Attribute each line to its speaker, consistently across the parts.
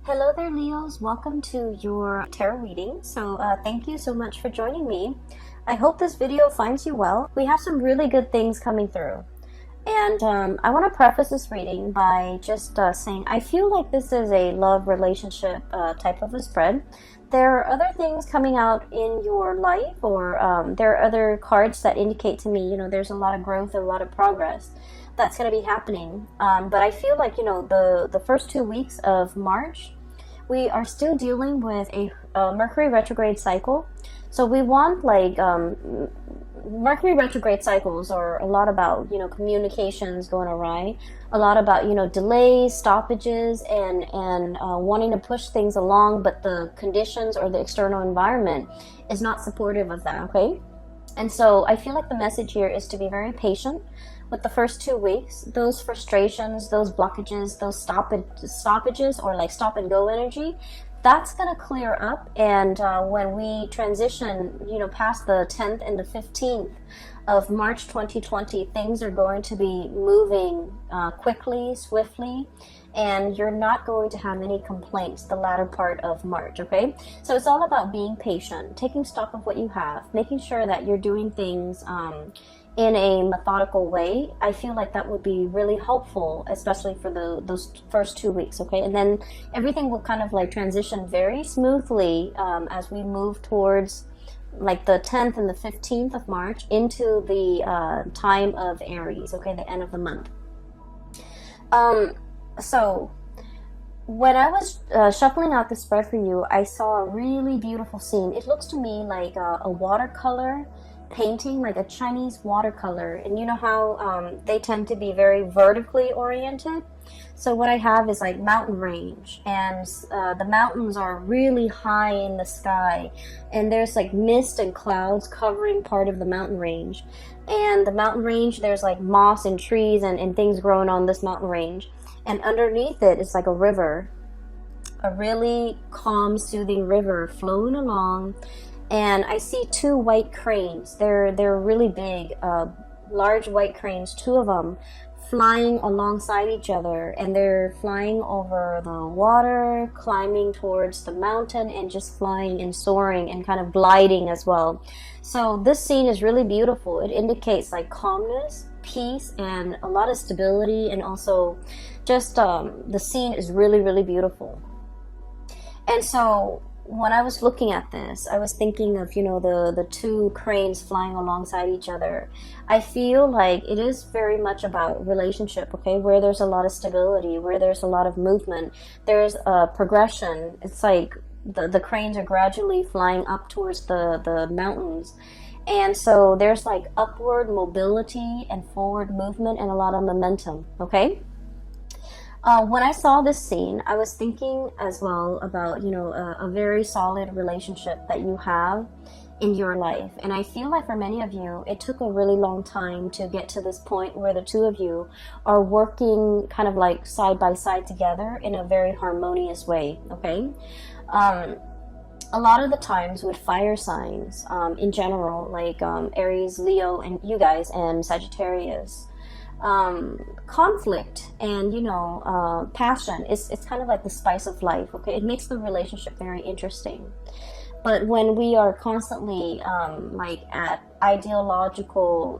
Speaker 1: Hello there, Leos. Welcome to your tarot reading. Thank you so much for joining me. I hope this video finds you well. We have some really good things coming through. And I want to preface this reading by just saying I feel like this is a love relationship type of a spread. There are other things coming out in your life, or there are other cards that indicate to me, there's a lot of growth, a lot of progress that's going to be happening. But I feel like, the first 2 weeks of March, we are still dealing with a Mercury retrograde cycle. So we want Mercury retrograde cycles are a lot about, communications going awry, a lot about, delays, stoppages, and wanting to push things along, but the conditions or the external environment is not supportive of that, okay? And so I feel like the message here is to be very patient with the first 2 weeks. Those frustrations, those blockages, those stoppages, or like stop and go energy, that's going to clear up. And when we transition, past the 10th and the 15th of March 2020, things are going to be moving quickly, swiftly, and you're not going to have any complaints the latter part of March, okay? So it's all about being patient, taking stock of what you have, making sure that you're doing things in a methodical way. I feel like that would be really helpful, especially for those first 2 weeks, okay? And then everything will kind of like transition very smoothly as we move towards like the 10th and the 15th of March into the time of Aries, okay, the end of the month. So when I was shuffling out the spread for you, I saw a really beautiful scene. It looks to me like a watercolor painting, like a Chinese watercolor, and you know how they tend to be very vertically oriented. So what I have is like mountain range, and the mountains are really high in the sky, and there's like mist and clouds covering part of the mountain range. And the mountain range, there's like moss and trees and things growing on this mountain range, and underneath it is like a river, a really calm, soothing river flowing along. And I see two white cranes. They're really big, large white cranes, two of them flying alongside each other, and they're flying over the water, climbing towards the mountain, and just flying and soaring and kind of gliding as well. So this scene is really beautiful. It indicates like calmness, peace, and a lot of stability, and also just the scene is really, really beautiful. And so when I was looking at this, I was thinking of, the two cranes flying alongside each other. I feel like it is very much about relationship, okay, where there's a lot of stability, where there's a lot of movement, there's a progression. It's like the cranes are gradually flying up towards the mountains. And so there's like upward mobility and forward movement and a lot of momentum, okay? When I saw this scene, I was thinking as well about, a very solid relationship that you have in your life. And I feel like for many of you, it took a really long time to get to this point where the two of you are working kind of like side by side together in a very harmonious way, okay? A lot of the times with fire signs in general, like Aries, Leo, and you guys, and Sagittarius, conflict and passion it's kind of like the spice of life, okay? It makes the relationship very interesting. But when we are constantly like at ideological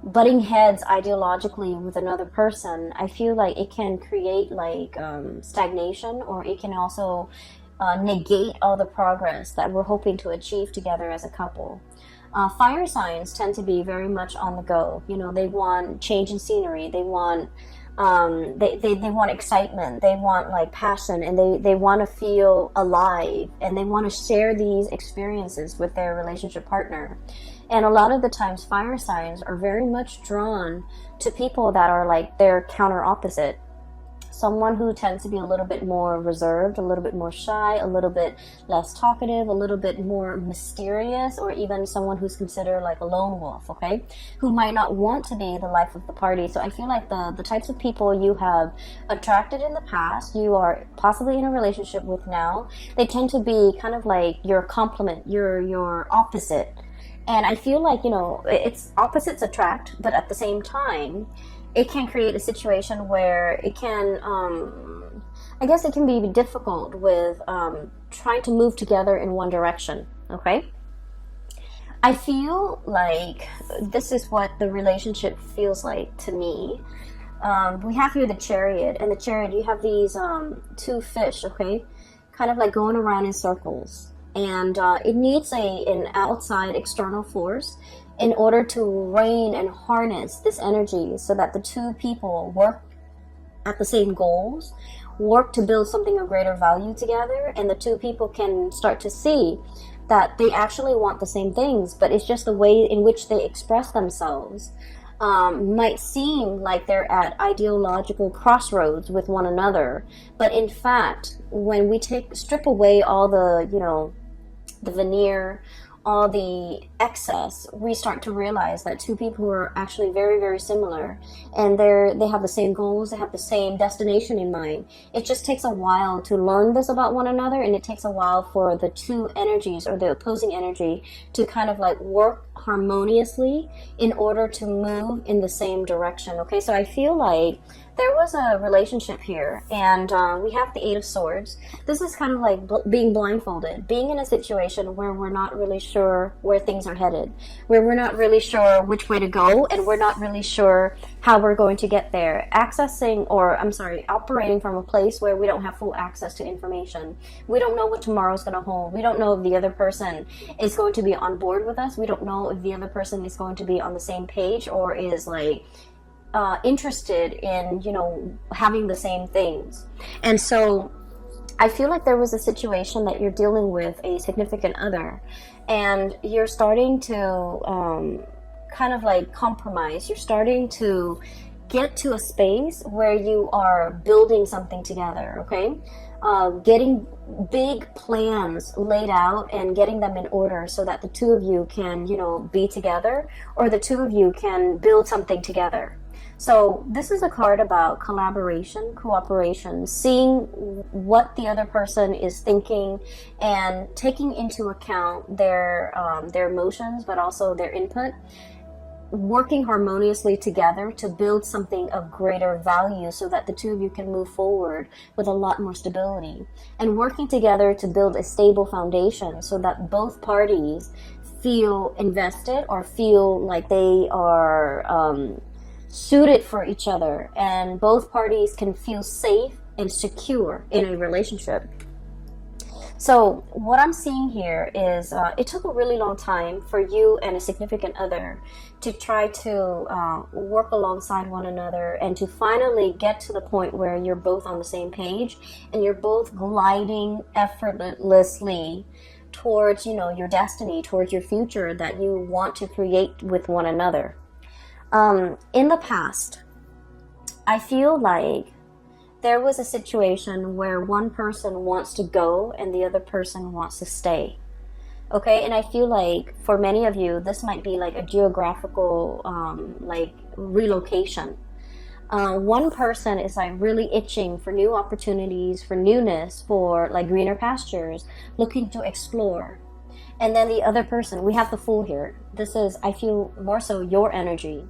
Speaker 1: butting heads ideologically with another person, I feel like it can create like stagnation, or it can also negate all the progress that we're hoping to achieve together as a couple. Fire signs tend to be very much on the go. They want change in scenery. They want they want excitement. They want like passion, and they want to feel alive, and they want to share these experiences with their relationship partner. And a lot of the times, fire signs are very much drawn to people that are like their counter opposite. Someone who tends to be a little bit more reserved, a little bit more shy, a little bit less talkative, a little bit more mysterious, or even someone who's considered like a lone wolf, okay? Who might not want to be the life of the party. So I feel like the types of people you have attracted in the past, you are possibly in a relationship with now, they tend to be kind of like your complement, your opposite. And I feel like, it's opposites attract, but at the same time, it can create a situation where it can, I guess it can be difficult with trying to move together in one direction, okay? I feel like this is what the relationship feels like to me. We have here the chariot, and the chariot, you have these two fish, okay? Kind of like going around in circles. And it needs an outside external force in order to rein and harness this energy so that the two people work at the same goals, work to build something of greater value together, and the two people can start to see that they actually want the same things, but it's just the way in which they express themselves might seem like they're at ideological crossroads with one another. But in fact, when we strip away all the, the veneer, all the excess, we start to realize that two people who are actually very, very similar, and they have the same goals, they have the same destination in mind. It just takes a while to learn this about one another, and it takes a while for the two energies or the opposing energy to kind of like work harmoniously in order to move in the same direction. Okay, so I feel like there was a relationship here, and we have the Eight of Swords. This is kind of like being blindfolded, being in a situation where we're not really sure where things are headed, where we're not really sure which way to go, and we're not really sure how we're going to get there. Operating from a place where we don't have full access to information. We don't know what tomorrow's going to hold. We don't know if the other person is going to be on board with us. We don't know if the other person is going to be on the same page or is like interested in, having the same things. And so I feel like there was a situation that you're dealing with a significant other, and you're starting to kind of like compromise. You're starting to get to a space where you are building something together, okay? Getting big plans laid out and getting them in order so that the two of you can, be together, or the two of you can build something together. So this is a card about collaboration, cooperation, seeing what the other person is thinking and taking into account their emotions, but also their input, working harmoniously together to build something of greater value so that the two of you can move forward with a lot more stability, and working together to build a stable foundation so that both parties feel invested or feel like they are suited for each other, and both parties can feel safe and secure in a relationship. So what I'm seeing here is it took a really long time for you and a significant other to try to work alongside one another and to finally get to the point where you're both on the same page and you're both gliding effortlessly towards, your destiny, towards your future that you want to create with one another. In the past, I feel like there was a situation where one person wants to go and the other person wants to stay. Okay, and I feel like for many of you, this might be like a geographical relocation. One person is like really itching for new opportunities, for newness, for like greener pastures, looking to explore. And then the other person, we have the Fool here. This is, I feel, more so your energy.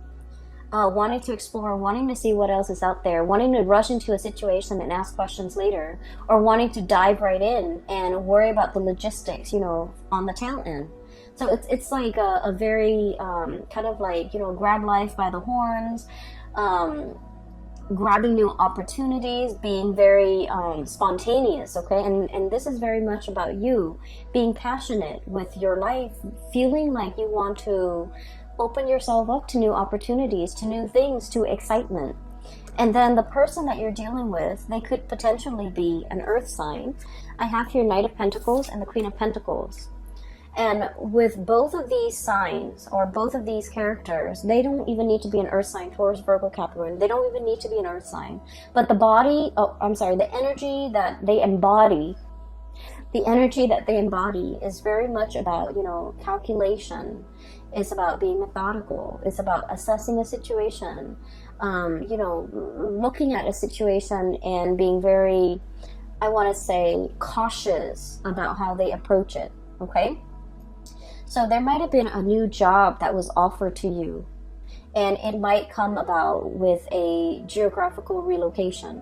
Speaker 1: Wanting to explore, wanting to see what else is out there, wanting to rush into a situation and ask questions later, or wanting to dive right in and worry about the logistics, on the tail end. So it's like a very kind of like, grab life by the horns, grabbing new opportunities, being very spontaneous, okay? And this is very much about you being passionate with your life, feeling like you want to open yourself up to new opportunities, to new things, to excitement. And then the person that you're dealing with, they could potentially be an earth sign. I have here Knight of Pentacles and the Queen of Pentacles. And with both of these signs, or both of these characters, they don't even need to be an earth sign, Taurus, Virgo, Capricorn. They don't even need to be an earth sign. But the energy that they embody, is very much about, calculation. It's about being methodical. It's about assessing a situation, looking at a situation and being very, I want to say, cautious about how they approach it, okay? So there might have been a new job that was offered to you, And it might come about with a geographical relocation.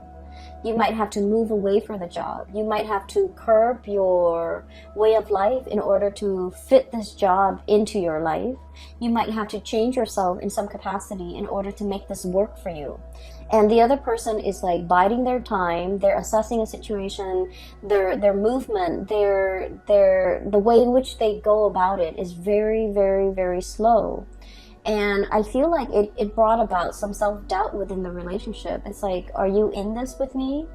Speaker 1: You might have to move away from the job. You might have to curb your way of life in order to fit this job into your life. You might have to change yourself in some capacity in order to make this work for you. And the other person is like biding their time. They're assessing a situation. Their movement, the way in which they go about it is very, very, very slow. And I feel like it brought about some self-doubt within the relationship. It's like, are you in this with me?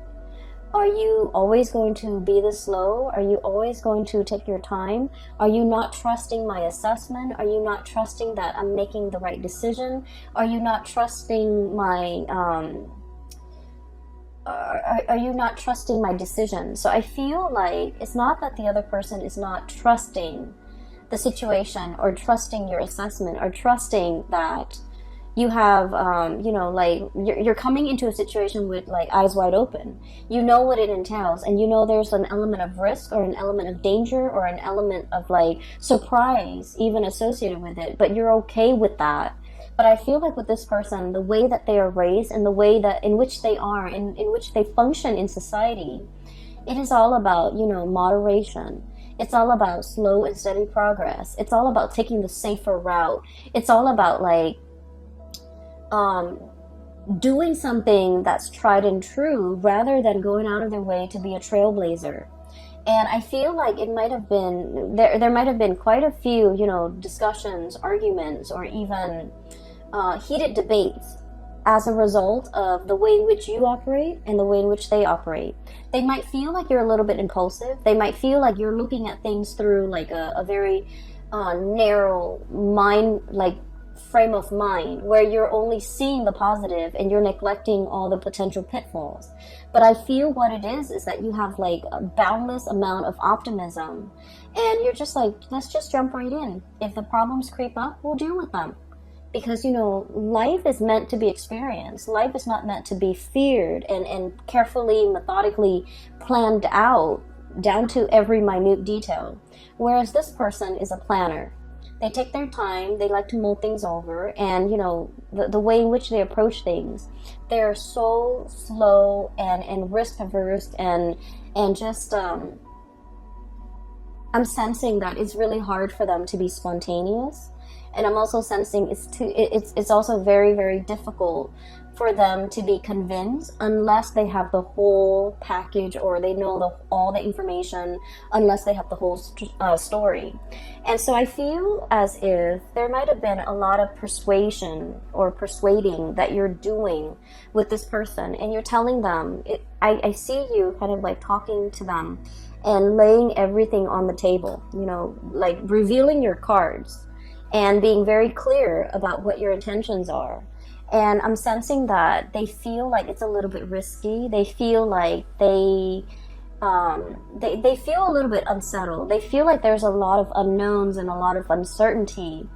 Speaker 1: Are you always going to be this slow? Are you always going to take your time? Are you not trusting my assessment? Are you not trusting that I'm making the right decision? Are you not trusting my are you not trusting my decision? So I feel like it's not that the other person is not trusting the situation or trusting your assessment or trusting that you have like you're coming into a situation with like eyes wide open. You know what it entails, and you know there's an element of risk or an element of danger or an element of like surprise even associated with it, but you're okay with that. But I feel like with this person, the way that they are raised and the way that in which they are, in which they function in society, it is all about moderation. It's all about slow and steady progress. It's all about taking the safer route. It's all about like doing something that's tried and true rather than going out of their way to be a trailblazer. And I feel like it might have been there might have been quite a few discussions, arguments, or even heated debates as a result of the way in which you operate and the way in which they operate. They might feel like you're a little bit impulsive. They might feel like you're looking at things through like a very narrow mind, like frame of mind, where you're only seeing the positive and you're neglecting all the potential pitfalls. But I feel what it is that you have like a boundless amount of optimism, and you're just like, let's just jump right in. If the problems creep up, we'll deal with them. Because, life is meant to be experienced. Life is not meant to be feared and carefully, methodically planned out down to every minute detail. Whereas this person is a planner. They take their time, they like to mull things over, and, the way in which they approach things, they're so slow and risk averse and just, I'm sensing that it's really hard for them to be spontaneous. And I'm also sensing it's also very, very difficult for them to be convinced unless they have the whole package or they know all the information, unless they have the whole story. And so I feel as if there might have been a lot of persuasion or persuading that you're doing with this person, and you're telling them, I see you kind of like talking to them and laying everything on the table, like revealing your cards and being very clear about what your intentions are. And I'm sensing that they feel like it's a little bit risky. They feel like they feel a little bit unsettled. They feel like there's a lot of unknowns and a lot of uncertainty.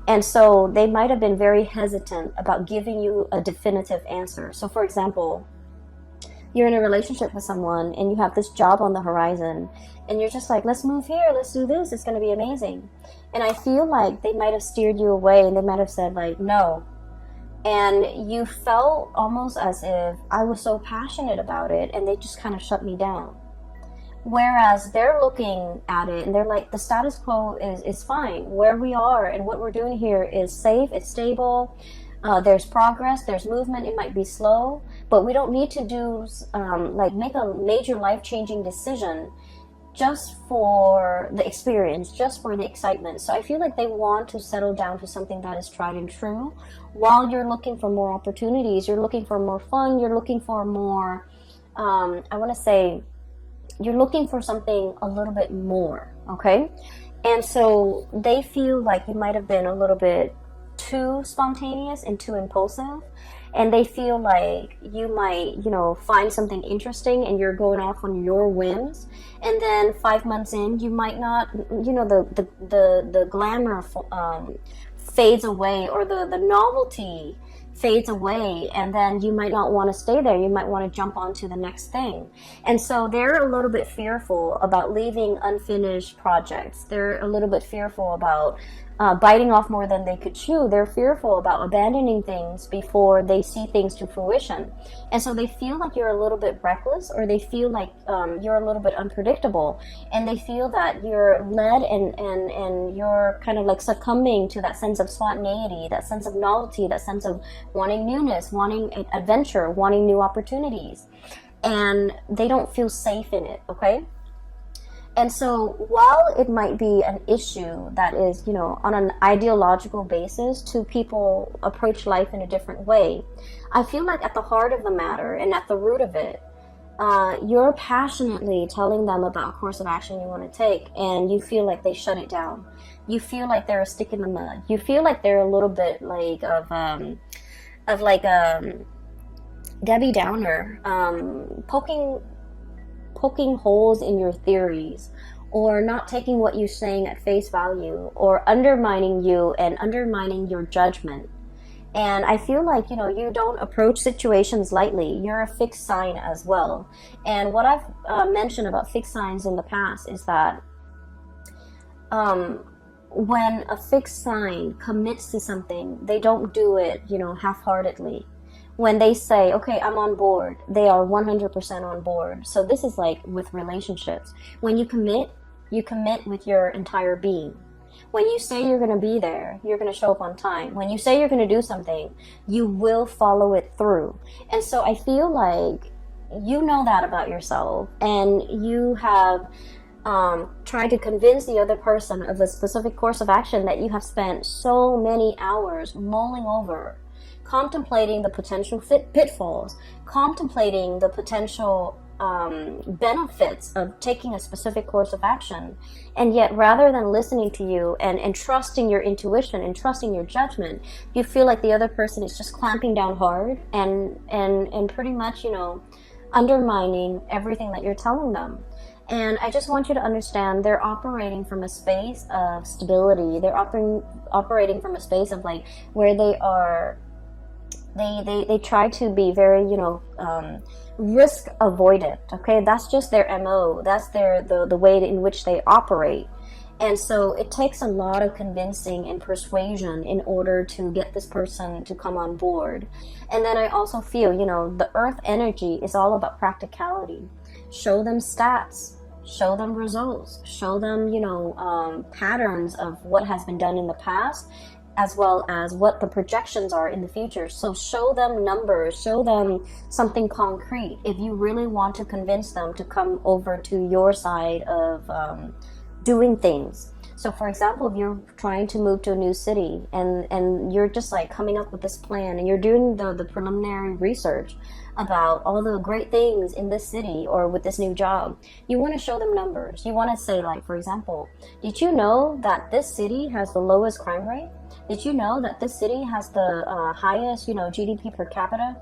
Speaker 1: And so they might have been very hesitant about giving you a definitive answer. So for example, you're in a relationship with someone and you have this job on the horizon and you're just like, let's move here, let's do this, it's going to be amazing. And I feel like they might have steered you away and they might have said like, no. And you felt almost as if I was so passionate about it and they just kind of shut me down. Whereas they're looking at it and they're like, the status quo is fine. Where we are and what we're doing here is safe, it's stable. There's progress, there's movement. It might be slow, but we don't need to do make a major life-changing decision just for the experience, just for the excitement. So I feel like they want to settle down to something that is tried and true, while you're looking for more opportunities, you're looking for more fun, you're looking for more, you're looking for something a little bit more, okay? And so they feel like you might have been a little bit too spontaneous and too impulsive, and they feel like you might find something interesting and you're going off on your whims, and then 5 months in you might not, the glamour fades away, or the novelty fades away, and then you might not want to stay there. You might want to jump on to the next thing. And so they're a little bit fearful about leaving unfinished projects. They're a little bit fearful about biting off more than they could chew. They're fearful about abandoning things before they see things to fruition. And so they feel like you're a little bit reckless, or they feel like you're a little bit unpredictable. And they feel that you're led and you're kind of like succumbing to that sense of spontaneity, that sense of novelty, that sense of wanting newness, wanting adventure, wanting new opportunities. And they don't feel safe in it, okay? And so while it might be an issue that is, on an ideological basis, two people approach life in a different way, I feel like at the heart of the matter and at the root of it, you're passionately telling them about a course of action you want to take, and you feel like they shut it down. You feel like they're a stick in the mud. You feel like they're a little bit like Debbie Downer, poking holes in your theories, or not taking what you're saying at face value, or undermining you and undermining your judgment. And I feel like, you don't approach situations lightly. You're a fixed sign as well. And what I've mentioned about fixed signs in the past is that when a fixed sign commits to something, they don't do it, half-heartedly. When they say, okay, I'm on board, they are 100% on board. So this is like with relationships. When you commit with your entire being. When you say you're going to be there, you're going to show up on time. When you say you're going to do something, you will follow it through. And so I feel like you know that about yourself, and you have tried to convince the other person of a specific course of action that you have spent so many hours mulling over, contemplating the potential pitfalls, contemplating the potential benefits of taking a specific course of action. And yet, rather than listening to you and trusting your intuition and trusting your judgment, you feel like the other person is just clamping down hard and pretty much, undermining everything that you're telling them. And I just want you to understand, they're operating from a space of stability. They're operating from a space of like where they are. They try to be very, risk avoidant. Okay, that's just their MO. That's the way in which they operate. And so it takes a lot of convincing and persuasion in order to get this person to come on board. And then I also feel, the earth energy is all about practicality. Show them stats, show them results, show them, patterns of what has been done in the past, as well as what the projections are in the future. So show them numbers, show them something concrete if you really want to convince them to come over to your side of doing things. So for example, if you're trying to move to a new city and you're just like coming up with this plan and you're doing the preliminary research about all the great things in this city or with this new job, you want to show them numbers. You want to say, like, for example, did you know that this city has the lowest crime rate? Did you know that this city has the highest, GDP per capita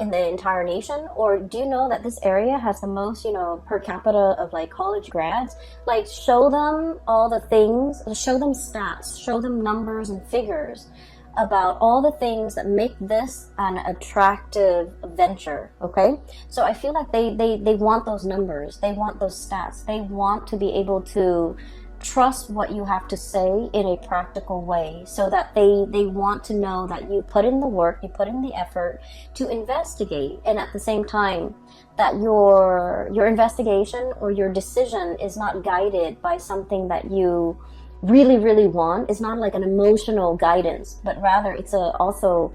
Speaker 1: in the entire nation? Or do you know that this area has the most, per capita of like college grads? Like, show them all the things, show them stats, show them numbers and figures about all the things that make this an attractive venture, okay? So I feel like they want those numbers, they want those stats, they want to be able to trust what you have to say in a practical way, so that they want to know that you put in the work, you put in the effort to investigate, and at the same time that your investigation or your decision is not guided by something that you really want. It's not like an emotional guidance, but rather it's also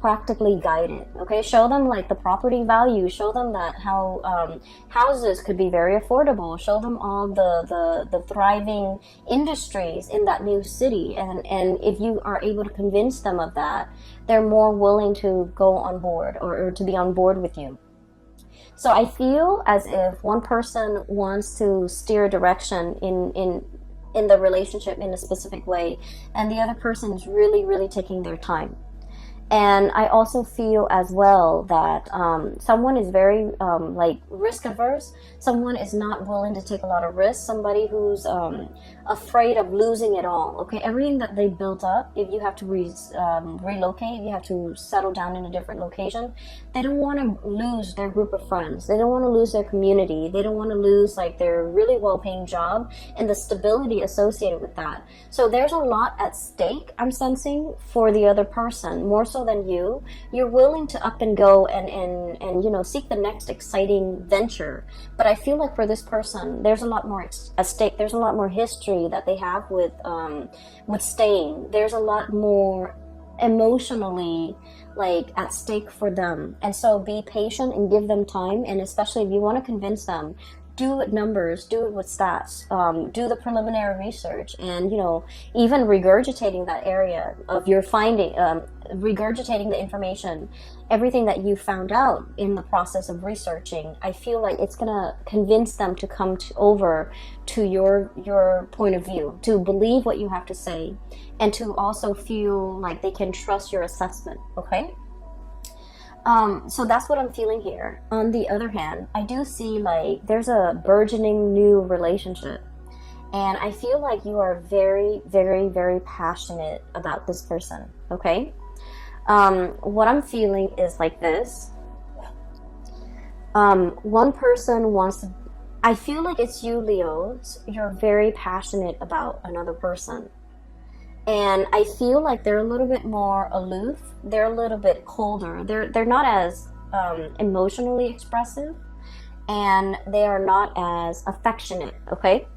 Speaker 1: practically guided. Okay, show them like the property value, show them that how houses could be very affordable, show them all the thriving industries in that new city, and if you are able to convince them of that, they're more willing to go on board or to be on board with you. So I feel as if one person wants to steer direction in the relationship in a specific way, and the other person is really taking their time. And I also feel as well that someone is very like risk averse. Someone is not willing to take a lot of risks. Somebody who's afraid of losing it all. Okay, everything that they built up, if you have to relocate, you have to settle down in a different location, they don't want to lose their group of friends. They don't want to lose their community. They don't want to lose like their really well-paying job and the stability associated with that. So there's a lot at stake, I'm sensing, for the other person, more so than you. You're willing to up and go and you know, seek the next exciting venture. But I feel like for this person, there's a lot more at stake. There's a lot more history that they have with staying. There's a lot more emotionally like at stake for them. And so be patient and give them time. And especially if you want to convince them, do it with numbers, do it with stats, do the preliminary research, and, you know, even regurgitating that area of your finding, regurgitating the information, everything that you found out in the process of researching. I feel like it's gonna convince them to come over to your point of view, to believe what you have to say, and to also feel like they can trust your assessment. Okay. So that's what I'm feeling here. On the other hand, I do see like there's a burgeoning new relationship, and I feel like you are very, very, very passionate about this person. Okay. What I'm feeling is like this. One person wants to, I feel like it's you, Leos. You're very passionate about another person. And I feel like they're a little bit more aloof. They're a little bit colder. They're not as emotionally expressive, and they are not as affectionate. Okay,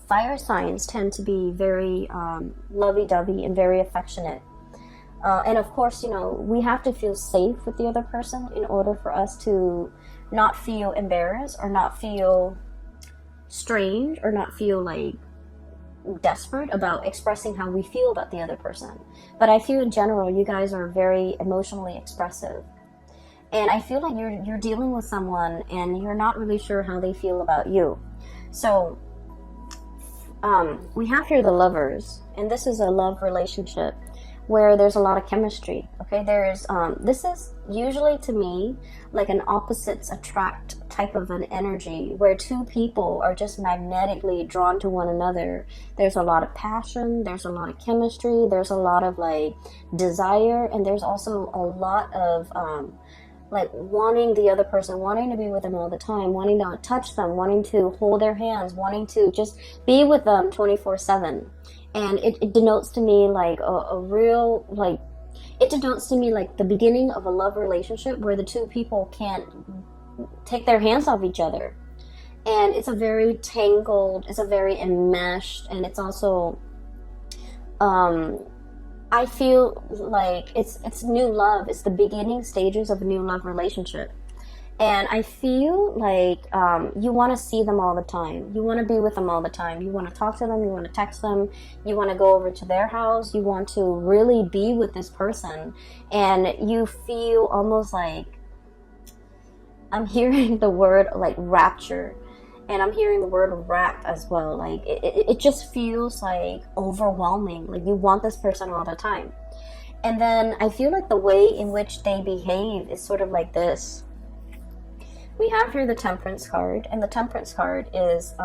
Speaker 1: fire signs tend to be very lovey-dovey and very affectionate. And of course, you know, we have to feel safe with the other person in order for us to not feel embarrassed or not feel strange or not feel like desperate about expressing how we feel about the other person. But I feel in general you guys are very emotionally expressive, and I feel like you're dealing with someone and you're not really sure how they feel about you. So we have here the Lovers, and this is a love relationship where there's a lot of chemistry. Okay, there's this is usually to me like an opposites attract type of an energy where two people are just magnetically drawn to one another. There's a lot of passion, there's a lot of chemistry, there's a lot of like desire, and there's also a lot of like wanting the other person, wanting to be with them all the time, wanting to touch them, wanting to hold their hands, wanting to just be with them 24/7. And it denotes to me like a real, like, it denotes to me like the beginning of a love relationship where the two people can't take their hands off each other. And it's a very tangled, it's a very enmeshed, and it's also, I feel like it's new love. It's the beginning stages of a new love relationship. And I feel like you want to see them all the time. You want to be with them all the time. You want to talk to them. You want to text them. You want to go over to their house. You want to really be with this person. And you feel almost like, I'm hearing the word like rapture. And I'm hearing the word wrap as well. Like it just feels like overwhelming. Like you want this person all the time. And then I feel like the way in which they behave is sort of like this. We have here the Temperance card, and the Temperance card is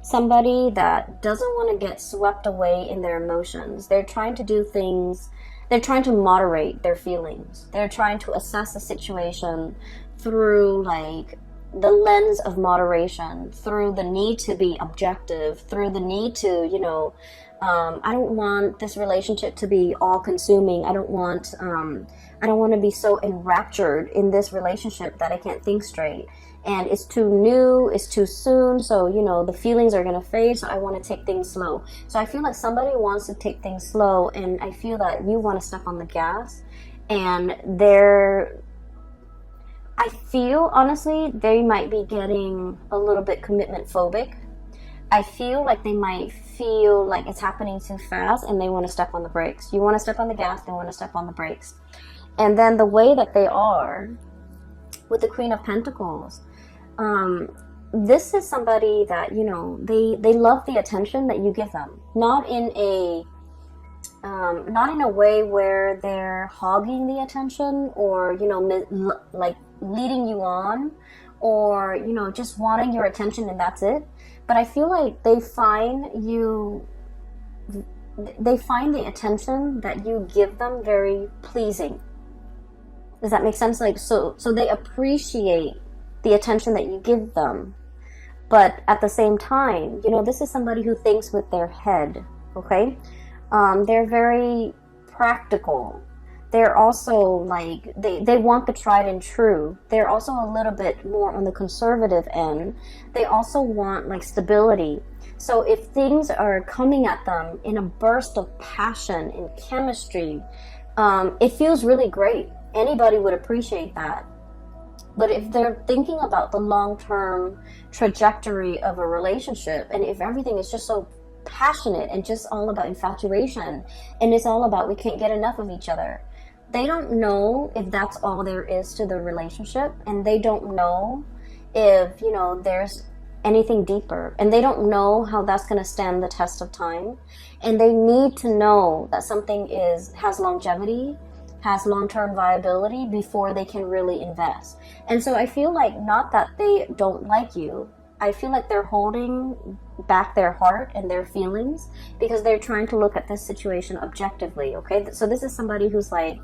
Speaker 1: somebody that doesn't want to get swept away in their emotions. They're trying to do things, they're trying to moderate their feelings. They're trying to assess the situation through like the lens of moderation, through the need to be objective, through the need to, you know, I don't want this relationship to be all consuming. I don't want to be so enraptured in this relationship that I can't think straight. And it's too new, it's too soon, so, you know, the feelings are going to fade, so I want to take things slow. So I feel like somebody wants to take things slow, and I feel that you want to step on the gas. And I feel, honestly, they might be getting a little bit commitment phobic. I feel like they might feel like it's happening too fast and they want to step on the brakes. You want to step on the gas, they want to step on the brakes. And then the way that they are with the Queen of Pentacles, this is somebody that, you know, they love the attention that you give them. Not in a not in a way where they're hogging the attention, or like leading you on, or just wanting your attention and that's it. But I feel like they find the attention that you give them very pleasing. Does that make sense? Like, so they appreciate the attention that you give them, but at the same time, this is somebody who thinks with their head. Okay. They're very practical. They're also like, they want the tried and true. They're also a little bit more on the conservative end. They also want like stability. So if things are coming at them in a burst of passion and chemistry, it feels really great. Anybody would appreciate that. But if they're thinking about the long-term trajectory of a relationship, and if everything is just so passionate and just all about infatuation, and it's all about we can't get enough of each other, they don't know if that's all there is to the relationship, and they don't know if there's anything deeper, and they don't know how that's going to stand the test of time. And they need to know that something has longevity, has long-term viability before they can really invest. And so I feel like, not that they don't like you, I feel like they're holding back their heart and their feelings because they're trying to look at this situation objectively. Okay, so this is somebody who's like,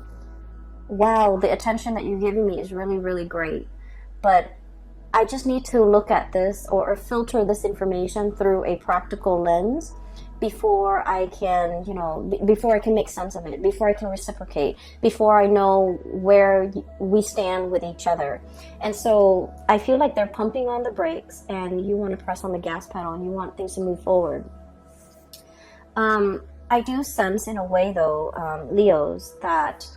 Speaker 1: wow, the attention that you're giving me is really, really great, but I just need to look at this or filter this information through a practical lens before I can, before I can make sense of it, before I can reciprocate, before I know where we stand with each other. And so I feel like they're pumping on the brakes, and you want to press on the gas pedal, and you want things to move forward. I do sense in a way, though, Leos, that,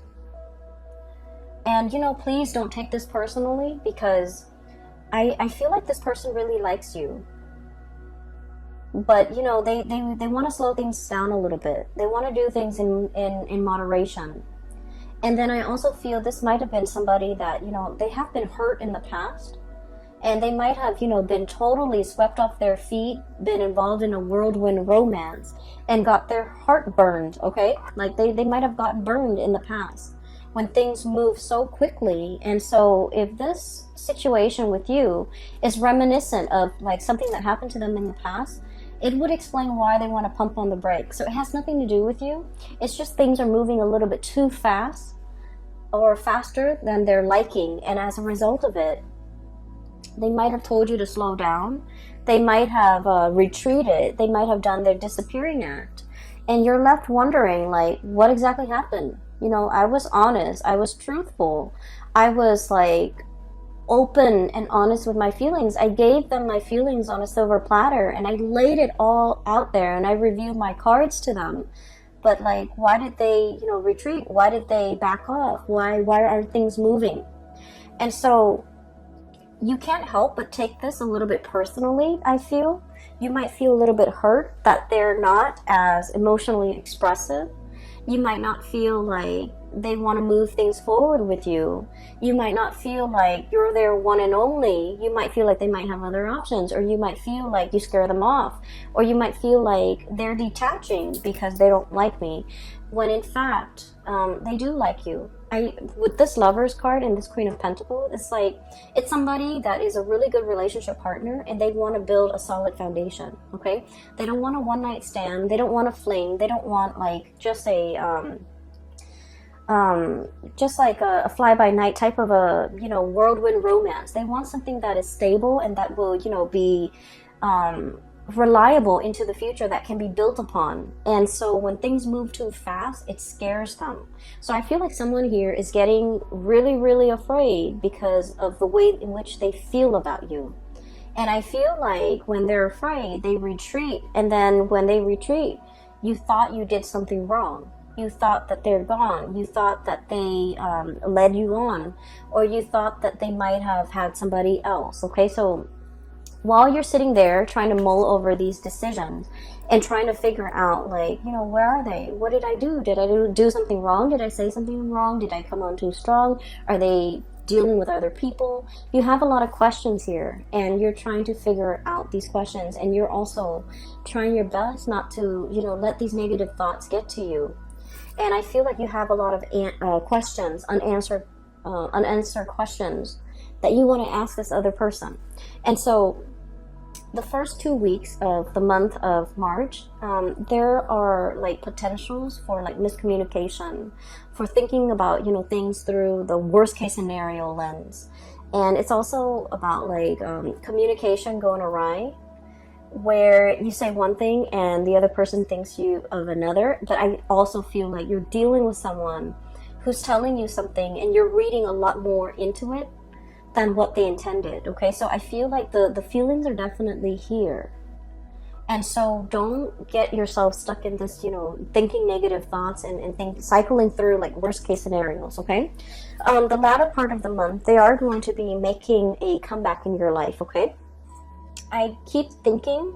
Speaker 1: and please don't take this personally, because I feel like this person really likes you. But they want to slow things down a little bit. They want to do things in moderation. And then I also feel this might have been somebody that they have been hurt in the past, and they might have been totally swept off their feet, been involved in a whirlwind romance, and got their heart burned. Okay, like they might have gotten burned in the past when things move so quickly. And so if this situation with you is reminiscent of like something that happened to them in the past, it would explain why they want to pump on the brakes. So it has nothing to do with you. It's just things are moving a little bit too fast, or faster than they're liking. And as a result of it, they might have told you to slow down. They might have retreated. They might have done their disappearing act. And you're left wondering, like, what exactly happened? I was honest. I was truthful. I was like open and honest with my feelings. I gave them my feelings on a silver platter, and I laid it all out there, and I reviewed my cards to them. But like, why did they retreat? Why did they back off? Why aren't things moving? And so you can't help but take this a little bit personally. I feel you might feel a little bit hurt that they're not as emotionally expressive. You might not feel like they want to move things forward with you. You might not feel like you're their one and only. You might feel like they might have other options, or you might feel like you scare them off, or you might feel like they're detaching because they don't like me, when in fact they do like you. With this Lovers card and this Queen of Pentacles, it's like it's somebody that is a really good relationship partner, and they want to build a solid foundation. Okay, they don't want a one-night stand. They don't want a fling. They don't want like just a fly-by-night type of a whirlwind romance. They want something that is stable and that will be reliable into the future, that can be built upon. And so when things move too fast, it scares them. So I feel like someone here is getting really, really afraid because of the way in which they feel about you. And I feel like when they're afraid, they retreat. And then when they retreat, you thought you did something wrong. You thought that they're gone. You thought that they led you on, or you thought that they might have had somebody else. Okay, so while you're sitting there trying to mull over these decisions and trying to figure out, like, where are they? What did I do? Did I do something wrong? Did I say something wrong? Did I come on too strong? Are they dealing with other people? You have a lot of questions here, and you're trying to figure out these questions, and you're also trying your best not to, let these negative thoughts get to you. And I feel like you have a lot of questions, unanswered questions that you want to ask this other person. And so the first 2 weeks of the month of March, there are like potentials for like miscommunication, for thinking about, you know, things through the worst case scenario lens. And it's also about like communication going awry, where you say one thing and the other person thinks you of another. But I also feel like you're dealing with someone who's telling you something and you're reading a lot more into it than what they intended. Okay, so I feel like the feelings are definitely here. And so don't get yourself stuck in this, you know, thinking negative thoughts and cycling through like worst case scenarios. Okay, the latter part of the month, they are going to be making a comeback in your life. Okay, I keep thinking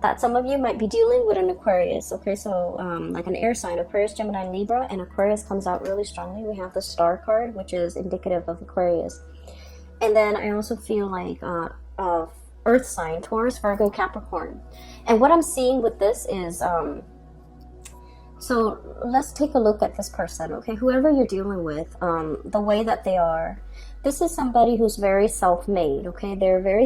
Speaker 1: that some of you might be dealing with an Aquarius. Okay, so like an air sign, Aquarius, Gemini, Libra, and Aquarius comes out really strongly. We have the star card, which is indicative of Aquarius. And then I also feel like earth sign, Taurus, Virgo, Capricorn. And what I'm seeing with this is, so let's take a look at this person, okay? Whoever you're dealing with, the way that they are, this is somebody who's very self-made, okay? They're very